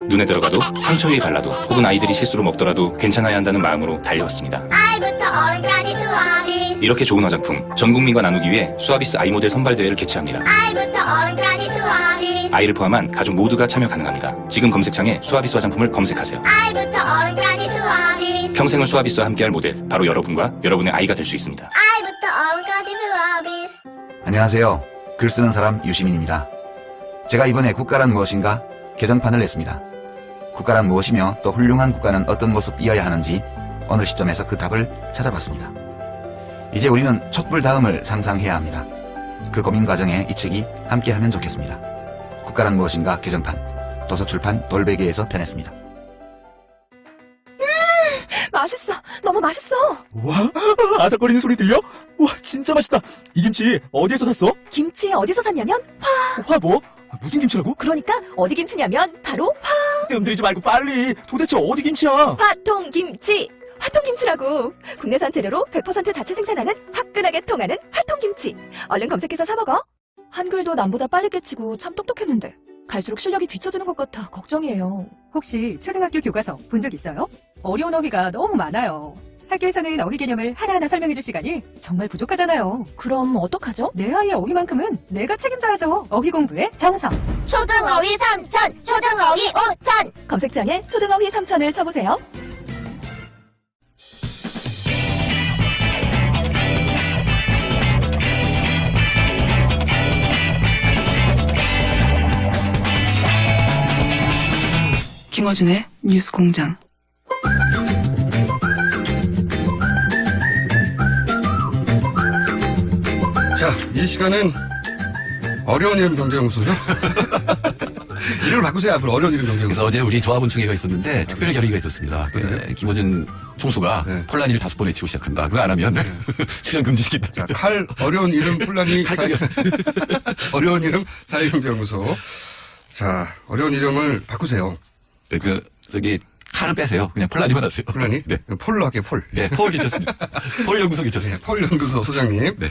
눈에 들어가도 상처 위에 발라도 혹은 아이들이 실수로 먹더라도 괜찮아야 한다는 마음으로 달려왔습니다. 아이부터 어른까지 수아비스. 이렇게 좋은 화장품 전 국민과 나누기 위해 수아비스 아이 모델 선발 대회를 개최합니다. 아이부터 어른까지 수아비스. 아이를 포함한 가족 모두가 참여 가능합니다. 지금 검색창에 수아비스 화장품을 검색하세요. 아이부터 어른까지 수아비스. 평생을 수아비스와 함께할 모델 바로 여러분과 여러분의 아이가 될 수 있습니다. 아이부터 어른까지 수아비스. 안녕하세요. 글 쓰는 사람 유시민입니다. 제가 이번에 국가란 무엇인가 개정판을 냈습니다. 국가란 무엇이며 또 훌륭한 국가는 어떤 모습이어야 하는지 어느 시점에서 그 답을 찾아봤습니다. 이제 우리는 촛불 다음을 상상해야 합니다. 그 고민 과정에 이 책이 함께하면 좋겠습니다. 국가란 무엇인가 개정판 도서출판 돌베개에서 펴냈습니다. 맛있어. 너무 맛있어. 와, 아삭거리는 소리 들려? 와, 진짜 맛있다. 이 김치 어디에서 샀어? 김치 어디서 샀냐면 화 뭐? 무슨 김치라고? 그러니까 어디 김치냐면 바로 뜸들이지 말고 빨리. 도대체 어디 김치야? 화통김치. 화통김치라고. 국내산 재료로 100% 자체 생산하는 화끈하게 통하는 화통김치. 얼른 검색해서 사 먹어. 한글도 남보다 빨리 깨치고 참 똑똑했는데 갈수록 실력이 뒤처지는 것 같아 걱정이에요. 혹시 초등학교 교과서 본 적 있어요? 어려운 어휘가 너무 많아요. 학교에서는 어휘 개념을 하나하나 설명해줄 시간이 정말 부족하잖아요. 그럼 어떡하죠? 내 아이의 어휘만큼은 내가 책임져야죠. 어휘 공부의 정성. 초등어휘 3천, 초등어휘 5천. 검색창에 초등어휘 3천을 쳐보세요. 김어준의 뉴스공장. 자, 이 시간은 어려운 이름 경제연구소죠? 이름을 바꾸세요, 앞으로. 어려운 이름 경제연구소. 그래서 어제 우리 조합원총회가 있었는데 특별 결의가 있었습니다. 김어준 총수가 네. 폴란이를 5번 외치고 시작한다. 그거 안 하면 출연 금지시킨다. 자, 어려운 이름 폴란이 어려운 이름 사회경제연구소. 자, 어려운 이름을 바꾸세요. 네, 칼은 빼세요. 그냥 폴란이만 하세요. 폴란이? 네. 폴로 할게요, 폴. 네, 폴 괜찮습니다. 폴 연구소 네, 괜찮습니다. 폴 연구소 소장님. 네.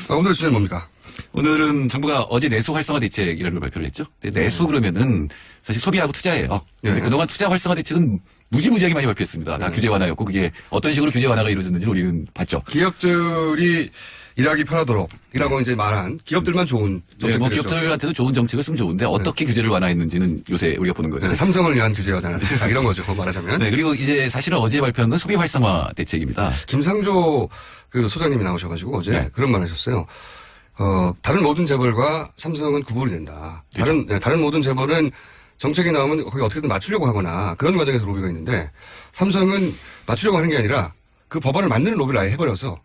오늘 주제는 뭡니까? 오늘은 정부가 어제 내수 활성화 대책이라는 걸 발표를 했죠. 근데 내수 그러면은 사실 소비하고 투자예요. 근데 네. 그동안 투자 활성화 대책은 무지무지하게 많이 발표했습니다. 다 규제 완화였고 그게 어떤 식으로 규제 완화가 이루어졌는지 우리는 봤죠. 기업들이 일하기 편하도록이라고 이제 말한 기업들만 좋은 네, 정책들이죠. 뭐 기업들한테도 좋은 정책을 쓰면 좋은데 어떻게 규제를 완화했는지는 요새 우리가 보는 거죠. 네, 삼성을 위한 규제였잖아요. 이런 거죠, 말하자면. 네, 그리고 이제 사실은 어제 발표한 건 소비 활성화 대책입니다. 김상조 그 소장님이 나오셔가지고 어제 네. 그런 말 하셨어요. 다른 모든 재벌과 삼성은 구분이 된다. 다른 모든 재벌은 정책이 나오면 거기 어떻게든 맞추려고 하거나 그런 과정에서 로비가 있는데 삼성은 맞추려고 하는 게 아니라 그 법안을 만드는 로비를 아예 해버려서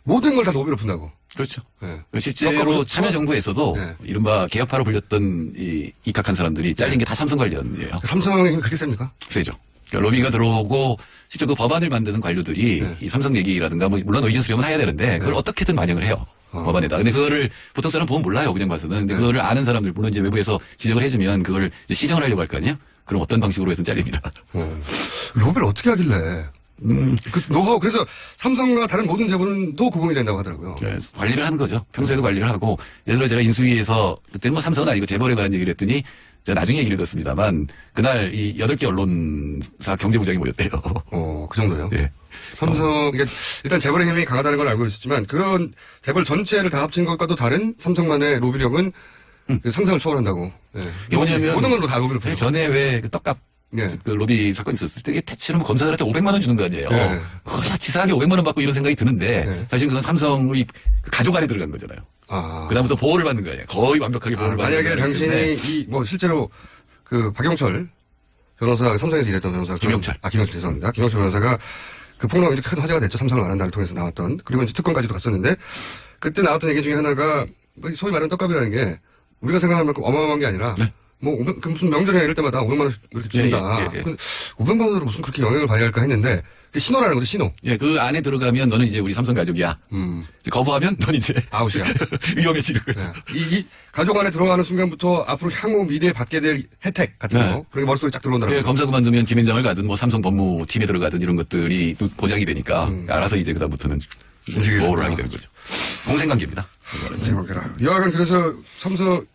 모든 걸 다 로비로 푼다고. 그렇죠. 네. 실제로 참여정부에서도 네. 이른바 개혁파로 불렸던 이 입각한 사람들이 잘린 게 다 삼성 관련이에요. 삼성의 힘이 그렇게 셉니까? 세죠. 그러니까 로비가 들어오고 실제 그 법안을 만드는 관료들이 네. 이 삼성 얘기라든가 뭐 물론 의견 수렴은 해야 되는데 그걸 어떻게든 반영을 해요. 법안에다. 근데 그거를 보통 사람 보면 몰라요. 그냥 봐서는. 근데 네. 그거를 아는 사람들 물론 이제 외부에서 지적을 해주면 그걸 이제 시정을 하려고 할 거 아니에요? 그럼 어떤 방식으로 해서 잘립니다. 로비를 어떻게 하길래? 그 노하우, 그래서 삼성과 다른 모든 재벌은 또 구분이 된다고 하더라고요. 그래서 관리를 하는 거죠. 평소에도 관리를 하고 예를 들어 제가 인수위에서 그때는 뭐 삼성은 아니고 재벌에 관한 얘기를 했더니 제가 나중에 얘기를 듣습니다만 그날 이 8개 언론사 경제부장이 모였대요. 그 정도요? 네. 삼성, 이게 일단 재벌의 힘이 강하다는 걸 알고 있었지만 그런 재벌 전체를 다 합친 것과도 다른 삼성만의 로비력은 그 상상을 초월한다고. 네. 이게 뭐냐면 모든 걸로 다 로비를 사실 푸죠. 전에 왜 그 떡값 네. 그 로비 사건 있었을 때 이게 대체로 뭐 검사들한테 500만 원 주는 거 아니에요. 네. 그거야 치사하게 500만 원 받고 이런 생각이 드는데 네. 사실 그건 삼성의 그 가족 안에 들어간 거잖아요. 그다음부터 보호를 받는 거예요. 거의 완벽하게 보호를 받는 거예요. 만약에 당신이 실제로 그 박영철 변호사, 삼성에서 일했던 변호사. 김영철. 김영철 죄송합니다. 김영철 변호사가 그 폭로가 이렇게 큰 화제가 됐죠. 삼성을 말한다를 통해서 나왔던. 그리고 이제 특검까지도 갔었는데 그때 나왔던 얘기 중에 하나가 소위 말하는 떡값이라는 게 우리가 생각하는 만큼 어마어마한 게 아니라 네. 무슨 명절이나 이럴 때마다 500만 원 이렇게 준다. 예. 500만 원으로 무슨 그렇게 영향을 발휘할까 했는데 그 신호라는 거죠, 신호. 예, 그 안에 들어가면 너는 이제 우리 삼성 가족이야. 이제 거부하면 넌 이제 아웃이야. 위험해지는 거죠. 네. 이 가족 안에 들어가는 순간부터 앞으로 향후 미래에 받게 될 혜택 같은 네. 거. 그런 게 머릿속에 쫙 들어온다는 예, 거죠. 검사 그만두면 김현장을 가든 뭐 삼성 법무팀에 들어가든 이런 것들이 보장이 되니까 알아서 이제 그다음부터는 움직이게 보호를 된다. 하게 되는 거죠. 공생관계입니다. 생각해라. 여하간 그래서 삼성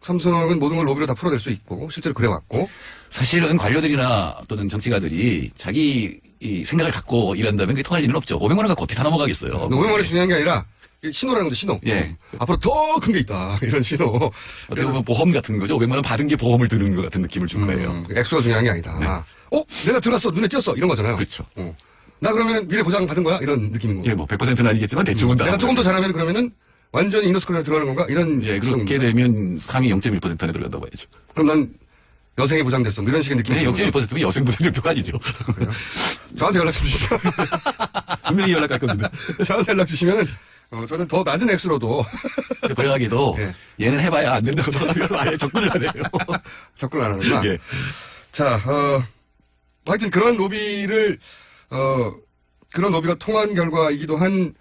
삼성은 모든 걸 로비로 다 풀어낼 수 있고 실제로 그래왔고 사실은 관료들이나 또는 정치가들이 자기 이 생각을 갖고 일한다면 그게 통할 일은 없죠. 500만 원 갖고 어떻게 다 넘어가겠어요. 500만 원이 중요한 게 아니라 이 신호라는 거죠, 신호. 예. 앞으로 더 큰 게 있다. 이런 신호. 어떻게 보면 보험 같은 거죠. 500만 원 받은 게 보험을 드는 것 같은 느낌을 준 거예요. 액수가 중요한 게 아니다. 내가 들어왔어. 눈에 띄었어. 이런 거잖아요. 그렇죠. 나 그러면 미래 보장 받은 거야? 이런 느낌인 거고. 예, 뭐 100%는 아니겠지만 대충은 다. 내가 조금 더 잘하면 그러면은 완전히 이너스쿨에 들어가는 건가? 이런. 예, 그렇게 되면 상위 0.1% 안에 들어간다고 봐야죠. 그럼 난 여생이 보장됐어. 뭐 이런 식의 느낌이. 네, 0.1%면 여성 보장 정도가 아니죠. 그래요? 저한테 연락 좀 주시죠. 분명히 연락할 겁니다. 저한테 연락 주시면은 저는 더 낮은 액수로도 불행하게도 예. 얘는 해봐야 안 된다고 하면 아예 접근을 안 해요. 접근 안 하는구나. 예. 자, 하여튼 그런 로비를 그런 로비가 통한 결과이기도 한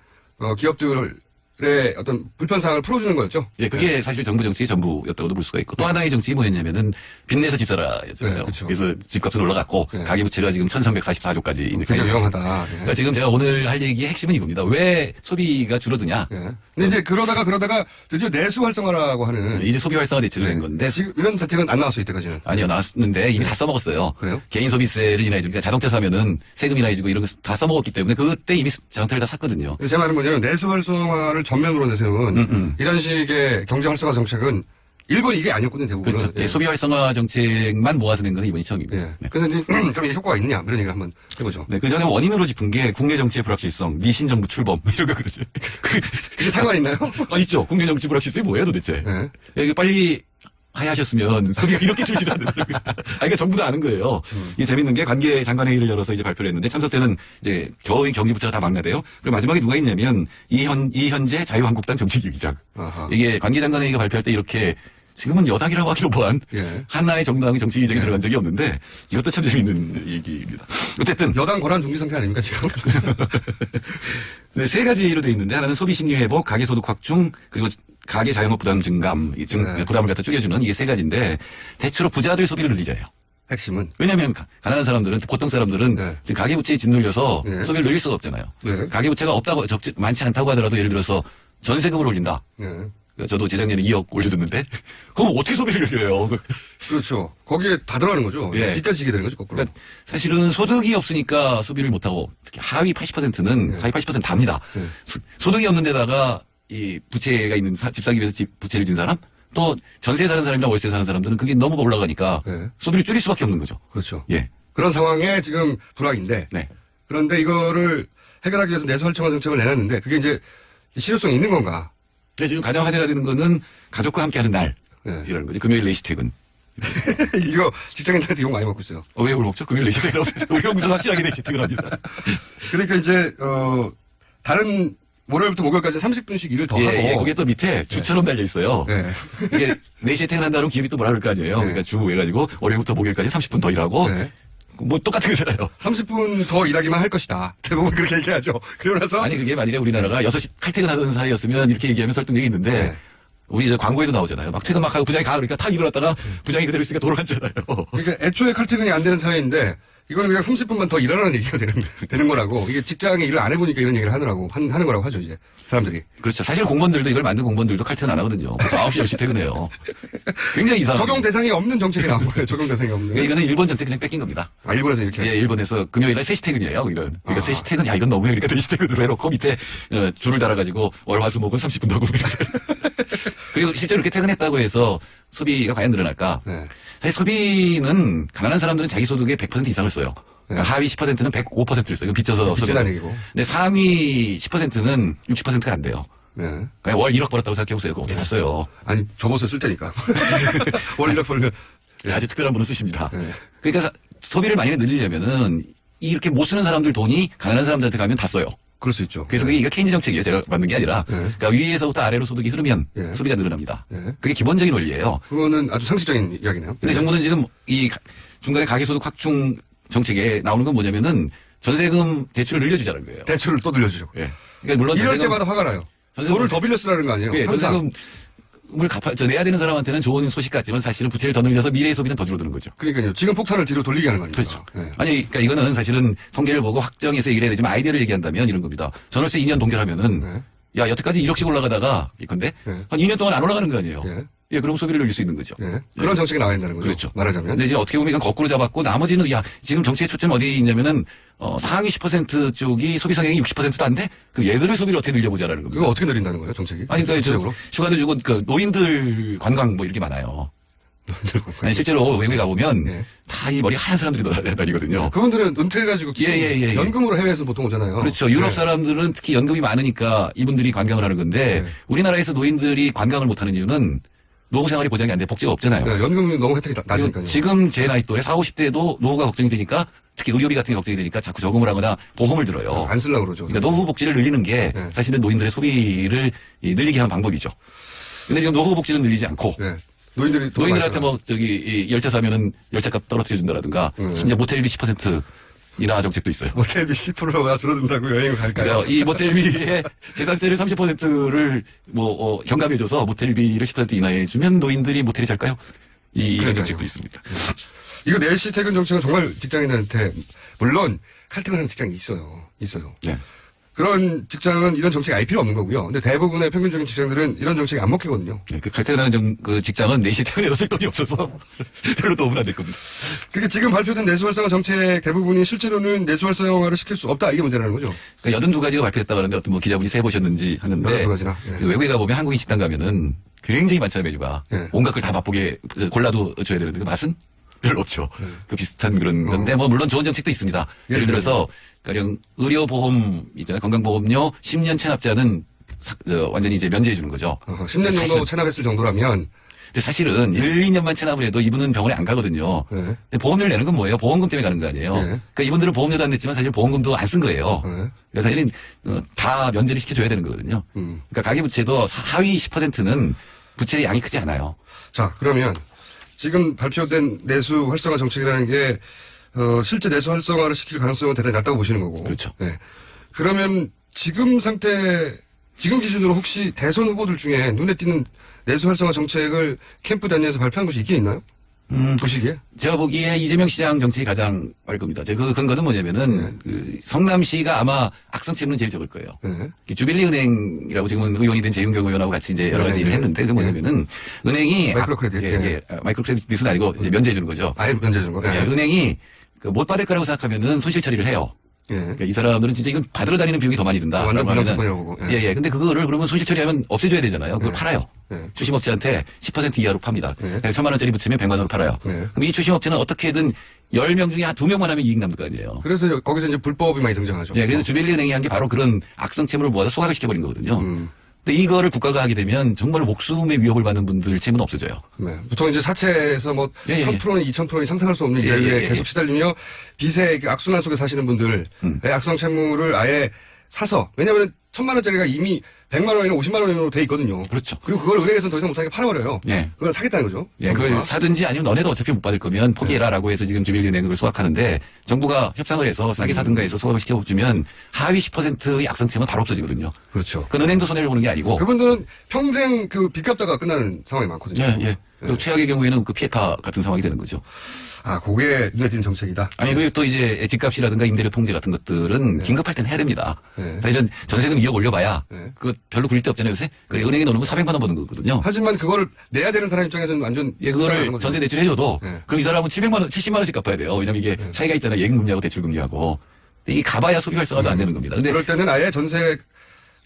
기업들의 어떤 불편사항을 풀어주는 거였죠. 예, 그게 사실 정부 정치의 전부였다고도 볼 수가 있고 또 하나의 정책이 뭐였냐면은 빚내서 집 사라였잖아요. 네, 그렇죠. 그래서 집값은 올라갔고 네. 가계부채가 지금 1344조까지 굉장히 위험하다. 예. 그러니까 지금 제가 오늘 할 얘기의 핵심은 이겁니다. 왜 소비가 줄어드냐? 예. 근데 이제 그러다가 드디어 내수 활성화라고 하는 이제 소비 활성화 대책을 낸 건데 지금 이런 대책은 안 나왔어 이때까지는. 아니요 나왔는데 이미 다 써먹었어요. 그래요? 개인 소비세를 인하해주고 그러니까 자동차 사면은 세금 인하해주고 이런 거 다 써먹었기 때문에 그때 이미 전태를 다 샀거든요. 제 말은 뭐냐면 내수 활성화를 전면으로 내세운 이런 식의 경제 활성화 정책은 일본이 이게 아니었거든요 대부분은. 그렇죠. 예, 소비 활성화 정책만 모아서 낸 건 이번이 처음입니다. 예. 네. 그래서 이제 그럼 이게 효과가 있냐 이런 얘기를 한번 해보죠. 네, 그 전에 원인으로 짚은 게 국내 정치의 불확실성, 미신 정부 출범 이런 거 그러죠. 이게 상관 있나요? 있죠. 국내 정치 불확실성이 뭐예요 도대체? 예. 이게 빨리 하야하셨으면 소비가 이렇게 줄지 않는다고요. 그러니까 정부 다 아는 거예요. 이게 재밌는 게 관계 장관회의를 열어서 이제 발표를 했는데 참석 때는 이제 겨우 경기부처가 다 막나대요. 그리고 마지막에 누가 있냐면 이현재 자유한국당 정책위의장. 아하. 이게 관계 장관회의가 발표할 때 이렇게 지금은 여당이라고 하기도 뭐한 예. 하나의 정당의 정치위의장이 예. 들어간 적이 없는데 이것도 참 재밌는 얘기입니다. 어쨌든 여당 권한 중지 상태 아닙니까 지금? 네, 세 가지로 돼 있는데 하나는 소비 심리 회복, 가계 소득 확충, 그리고 가계 자영업 부담 증감, 네. 부담을 갖다 줄여주는 이게 세 가지인데 대체로 부자들 소비를 늘리자예요. 핵심은. 왜냐하면 가난한 사람들은 보통 사람들은 네. 지금 가계부채에 짓눌려서 네. 소비를 늘릴 수가 없잖아요. 네. 가계부채가 없다고 많지 않다고 하더라도 예를 들어서 전세금을 올린다. 예. 저도 재작년에 2억 올려줬는데 그럼 어떻게 소비를 늘려요? 그렇죠. 거기에 다 들어가는 거죠. 예. 빚까지 지게 되는 거죠 거꾸로. 그러니까 사실은 소득이 없으니까 소비를 못하고 특히 하위 80%는 네. 하위 80%는 답니다. 네. 소득이 없는 데다가 이 부채가 있는 집 사기 위해서 부채를 진 사람 또 전세 사는 사람이나 월세 사는 사람들은 그게 너무 올라가니까 네. 소비를 줄일 수밖에 없는 거죠. 그렇죠. 예. 그런 상황에 지금 불황인데. 네. 그런데 이거를 해결하기 위해서 내수 활성화 정책을 내놨는데 그게 이제 실효성이 있는 건가? 근데 지금 가장 화제가 되는 거는 가족과 함께하는 날 네. 이라는 거죠. 금요일 4시 퇴근. 이거 직장인들한테 욕 많이 먹고 있어요. 왜 욕을 먹죠? 금요일 4시 퇴근하고 우리가 무슨 확실하게 4시 퇴근합니다. 그러니까 이제 다른 월요일부터 목요일까지 30분씩 일을 더 예, 하고. 예, 거기에 또 밑에 주처럼 달려 있어요. 네. 이게 4시에 퇴근한다 그러면 기업이 또 뭐라 그럴 거 아니에요. 네. 그러니까 주 해가지고 월요일부터 목요일까지 30분 더 일하고 네. 뭐 똑같은 거잖아요. 30분 더 일하기만 할 것이다. 대부분 그렇게 얘기하죠. 그러고 나서 아니 그게 만일에 우리나라가 6시 칼퇴근하던 사이였으면 이렇게 얘기하면 설득력이 있는데 네. 우리 이제 광고에도 나오잖아요. 막 퇴근 막 하고 부장이 가 그러니까 탁 일어났다가 부장이 그대로 있으니까 돌아갔잖아요. 그러니까 애초에 칼퇴근이 안 되는 사회인데 이거는 그냥 30분만 더 일하라는 얘기가 되는 거라고. 이게 직장에 일을 안 해보니까 이런 얘기를 하는 거라고 하죠, 이제. 사람들이. 그렇죠. 사실 공무원들도 이걸 만든 공무원들도 칼퇴근 안 하거든요. 보통 9시, 10시 퇴근해요. 굉장히 이상해요. 적용 대상이 없는 정책이 나온 거예요, 적용 대상이 없는. 이거는 일본 정책 그냥 뺏긴 겁니다. 아, 일본에서 이렇게. 예, 일본에서 금요일에 3시 퇴근이에요. 이런. 그러니까 아. 3시 퇴근, 야, 이건 너무해. 그러니까 4시 퇴근으로 해놓고 밑에 줄을 달아가지고 월화수목은 30분 더 하고. 그리고 실제로 이렇게 퇴근했다고 해서 소비가 과연 늘어날까? 네. 사실 소비는 가난한 사람들은 자기 소득의 100% 이상을 써요. 그러니까 네. 하위 10%는 105%를 써요. 빚져서 빚진 써요. 얘기고. 근데 상위 10%는 60%가 안 돼요. 네. 그냥 월 1억 벌었다고 생각해보세요. 그거 어떻게 다 써요? 아니, 줘보세요, 쓸 테니까. 월 1억 벌면. 네, 아주 특별한 분은 쓰십니다. 네. 그러니까 소비를 많이 늘리려면은 이렇게 못 쓰는 사람들 돈이 가난한 사람들한테 가면 다 써요. 그럴 수 있죠. 그래서 그게 케인즈 정책이에요. 제가 만든 게 아니라. 네. 그러니까 위에서부터 아래로 소득이 흐르면 네. 소비가 늘어납니다. 네. 그게 기본적인 원리예요. 그거는 아주 상식적인 이야기네요. 근데 정부는 지금 이 중간에 가계소득 확충 정책에 나오는 건 뭐냐면은 전세금 대출을 늘려주자는 거예요. 대출을 또 늘려주죠. 예. 그러니까 물론 이럴 전세금, 때마다 화가 나요. 전세금 돈을 더 빌렸으라는 거 아니에요? 예, 항상. 전세금을 내야 되는 사람한테는 좋은 소식 같지만 사실은 부채를 더 늘려서 미래의 소비는 더 줄어드는 거죠. 그러니까요. 지금 폭탄을 뒤로 돌리게 하는 거 아닙니까? 그렇죠. 네. 아니, 그러니까 이거는 사실은 통계를 보고 확정해서 얘기를 해야 되지만 아이디어를 얘기한다면 이런 겁니다. 전월세 2년 동결하면은 네. 야, 여태까지 1억씩 올라가다가 이건데 네. 한 2년 동안 안 올라가는 거 아니에요. 예. 예, 그럼 소비를 늘릴 수 있는 거죠. 예. 그런 정책이 나와야 된다는 거죠. 그렇죠. 말하자면. 근데 이제 어떻게 보면 이건 거꾸로 잡았고 나머지는 지금 정치의 초점이 어디에 있냐면은 상위 10% 쪽이 소비 성향이 60%도 안 돼? 그 얘들의 소비를 어떻게 늘려보자라는 겁니다. 이거 어떻게 늘린다는 거예요, 정책이? 아니, 그러니까 구체적으로? 휴가도 주고 그 노인들 관광 뭐 이렇게 많아요. 아니, 실제로 외국에 가보면 예. 다 이 머리 하얀 사람들이 다니거든요. 그분들은 은퇴해가지고 예. 연금으로 해외에서 보통 오잖아요. 그렇죠. 유럽 사람들은 특히 연금이 많으니까 이분들이 관광을 하는 건데 우리나라에서 노인들이 관광을 못하는 이유는 노후 생활이 보장이 안 돼. 복지가 없잖아요. 네, 연금이 너무 혜택이 낮으니까요. 지금 제 나이 또래 40, 50대도 노후가 걱정이 되니까 특히 의료비 같은 게 걱정이 되니까 자꾸 저금을 하거나 보험을 들어요. 안 쓰려고 그러죠. 그러니까 노후 복지를 늘리는 게 네. 사실은 노인들의 소비를 늘리게 하는 방법이죠. 근데 지금 노후 복지는 늘리지 않고 네. 노인들이 돈 노인들한테 많이 뭐 이 열차 사면은 열차값 떨어뜨려 준다라든가 심지어 모텔비 10% 인하 정책도 있어요. 모텔비 10%가 줄어든다고 여행을 갈까요? 그러니까 이 모텔비에 재산세를 30%를 경감해줘서 모텔비를 10% 인하해주면 노인들이 모텔이 살까요? 이런 그러니까요. 정책도 있습니다. 이거 4시 퇴근 정책은 정말 직장인한테 물론 칼퇴근하는 직장이 있어요. 네. 그런 직장은 이런 정책이 아예 필요 없는 거고요. 근데 대부분의 평균적인 직장들은 이런 정책이 안 먹히거든요. 네, 그 칼퇴근하는 그 직장은 4시에 퇴근해서 쓸 돈이 없어서 별로 도움은 안 될 겁니다. 그러니까 지금 발표된 내수 활성화 정책 대부분이 실제로는 내수 활성화를 시킬 수 없다 이게 문제라는 거죠. 그러니까 82가지가 발표됐다고 하는데 어떤 기자분이 세보셨는지 하는데 82가지나. 예. 그 외국에 가보면 한국인 식당 가면은 굉장히 많잖아요 메뉴가. 예. 온갖 걸 다 맛보게 골라도 줘야 되는데 그 맛은 별로 없죠. 그 비슷한 그런 건데 뭐 물론 좋은 정책도 있습니다. 예를 들어서 가령 의료보험 있잖아요. 건강보험료 10년 체납자는 완전히 이제 면제해 주는 거죠. 10년 정도 체납했을 정도라면 근데 사실은 1, 2년만 체납을 해도 이분은 병원에 안 가거든요. 네. 근데 보험료를 내는 건 뭐예요? 보험금 때문에 가는 거 아니에요. 네. 그러니까 이분들은 보험료도 안 냈지만 사실 보험금도 안 쓴 거예요. 네. 그래서 사실은 다 면제를 시켜줘야 되는 거거든요. 그러니까 가계부채도 하위 10%는 부채의 양이 크지 않아요. 자, 그러면 지금 발표된 내수 활성화 정책이라는 게 실제 내수 활성화를 시킬 가능성은 대단히 낮다고 보시는 거고. 그렇죠. 네. 그러면 지금 기준으로 혹시 대선 후보들 중에 눈에 띄는 내수 활성화 정책을 캠프 단위에서 발표한 것이 있긴 있나요? 보시기에? 제가 보기에 이재명 시장 정책이 가장 빠를 겁니다. 그 근거는 뭐냐면은 그 성남시가 아마 악성 채무는 제일 적을 거예요. 네. 주빌리 은행이라고 지금은 의원이 된 재윤경 의원하고 같이 이제 여러 가지 일을 했는데 그게 뭐냐면은 은행이 마이크로 크레딧. 마이크로 크레딧은 아니고 이제 면제해 주는 거죠. 아예 면제 준 거. 예, 은행이 못 받을 거라고 생각하면은 손실 처리를 해요. 예. 그러니까 이 사람들은 진짜 이건 받으러 다니는 비용이 더 많이 든다. 완전 라고 하면은 부정선거라고 보고. 예. 근데 그거를 그러면 손실 처리하면 없애줘야 되잖아요. 그걸 팔아요. 예. 주식업체한테 10% 이하로 팝니다. 예. 1,000만 원짜리 붙이면 100만 원으로 팔아요. 예. 그럼 이 주식업체는 어떻게든 10명 중에 한 2명만 하면 이익 남을 거 아니에요. 그래서 거기서 이제 불법이 많이 등장하죠. 예, 그래서 주벨리 은행이 한 게 바로 그런 악성 채무를 모아서 소각을 시켜버린 거거든요. 근데 이거를 국가가 하게 되면 정말 목숨의 위협을 받는 분들 채무는 없어져요. 네. 보통 이제 사채에서 뭐 예. 1000%니 2000%니 상상할 수 없는 이자율에 계속 시달리며 빚의 악순환 속에 사시는 분들의 악성 채무를 아예 사서 왜냐하면 1000만 원짜리가 이미 100만 원이나 50만 원으로 돼 있거든요. 그렇죠. 그리고 그걸 은행에서는 더 이상 못하게 팔아버려요. 예. 그걸 사겠다는 거죠. 예, 그걸 정부가. 사든지 아니면 너네도 어차피 못 받을 거면 포기해라라고 해서 지금 주빌리은행 그걸 소각하는데 정부가 협상을 해서 싸게 사든가 해서 소각을 시켜주면 하위 10%의 악성채무는 바로 없어지거든요. 그렇죠. 그 은행도 손해를 보는 게 아니고. 그분들은 평생 그 빚 갚다가 끝나는 상황이 많거든요. 예. 그리고 최악의 경우에는 그 피해타 같은 상황이 되는 거죠. 아, 그게 눈에 띄는 정책이다. 아니, 그리고 또 이제 집값이라든가 임대료 통제 같은 것들은 긴급할 땐 해야 됩니다. 사실은 전세금 2억 올려봐야 그거 별로 굴릴 데 없잖아요, 요새. 그래, 은행에 넣으면 400만 원 버는 거거든요. 하지만 그걸 내야 되는 사람 입장에서는 완전 그거를 전세 대출 해줘도 네. 그럼 이 사람은 700만 원, 70만 원씩 갚아야 돼요. 왜냐면 이게 차이가 있잖아요. 예금금리하고 대출금리하고. 근데 이게 가봐야 소비 활성화도 안 되는 겁니다. 근데 그럴 때는 아예 전세를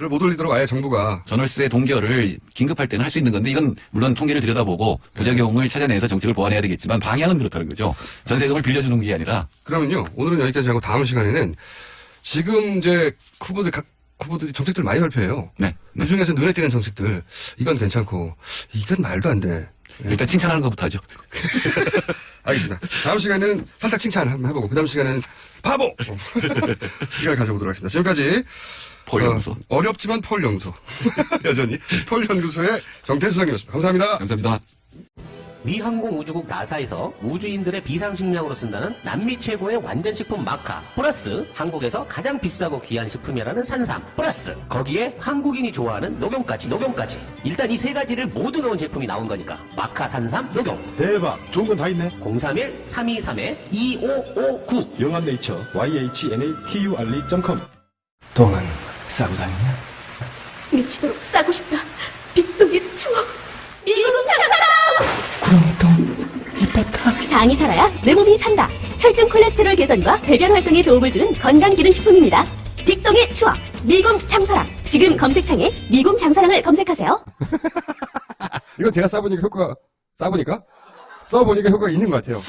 못 올리도록 아예 정부가 전월세 동결을 긴급할 때는 할 수 있는 건데 이건 물론 통계를 들여다보고 부작용을 찾아내서 정책을 보완해야 되겠지만 방향은 그렇다는 거죠. 전세금을 빌려주는 게 아니라. 그러면요. 오늘은 여기까지 하고 다음 시간에는 지금 이제 각 후보들이 정책들 많이 발표해요. 네. 그 중에서 눈에 띄는 정책들 이건 괜찮고 이건 말도 안 돼. 일단 칭찬하는 것부터 하죠. 알겠습니다. 다음 시간에는 살짝 칭찬 한번 해보고 그 다음 시간에는 바보 시간을 가져보도록 하겠습니다. 지금까지 폴연구소. 어렵지만 폴연구소 여전히 폴연구소의 정태수 소장님이었습니다. 감사합니다. 감사합니다. 미 항공우주국 나사에서 우주인들의 비상식량으로 쓴다는 남미 최고의 완전식품 마카 플러스 한국에서 가장 비싸고 귀한 식품이라는 산삼 플러스 거기에 한국인이 좋아하는 녹용까지 일단 이 세 가지를 모두 넣은 제품이 나온 거니까 마카 산삼 녹용 대박. 좋은 건 다 있네. 031-323-2559 영암네이처 YHNATURL.com. 똥은 싸고 다니냐? 미치도록 싸고 싶다. 빅동의 추억. 미국 장사라! 구렁이똥 이뻤다. 장이 살아야 내 몸이 산다. 혈중 콜레스테롤 개선과 배변 활동에 도움을 주는 건강기능식품입니다. 빅동의 추억, 미궁 장사랑. 지금 검색창에 미궁 장사랑을 검색하세요. 이거 제가 써보니까 효과가 있는 것 같아요.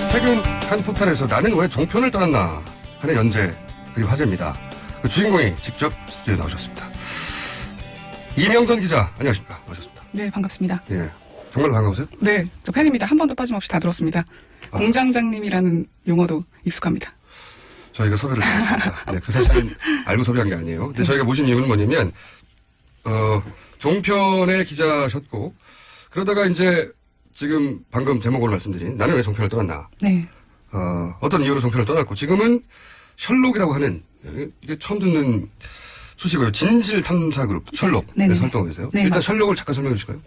최근 한 포털에서 나는 왜 종편을 떠났나 하는 연재 그리고 화제입니다. 그 주인공이 직접 스튜디오에 나오셨습니다. 이명선 기자, 안녕하십니까? 나오셨습니다. 네, 반갑습니다. 예, 정말 반가우세요? 네, 저 팬입니다. 한 번도 빠짐없이 다 들었습니다. 공장장님이라는 용어도 익숙합니다. 저희가 섭외를 드렸습니다. 네, 그 사실은 알고 섭외한 게 아니에요. 근데 저희가 모신 이유는 뭐냐면, 종편의 기자셨고, 그러다가 이제 지금 방금 제목으로 말씀드린 나는 왜 종편을 떠났나. 네. 어떤 이유로 종편을 떠났고, 지금은 셜록이라고 하는, 이게 처음 듣는 수식어예요. 진실탐사그룹, 셜록에서 네네. 활동하고 계세요. 네, 일단 셜록을 잠깐 설명해 주실까요?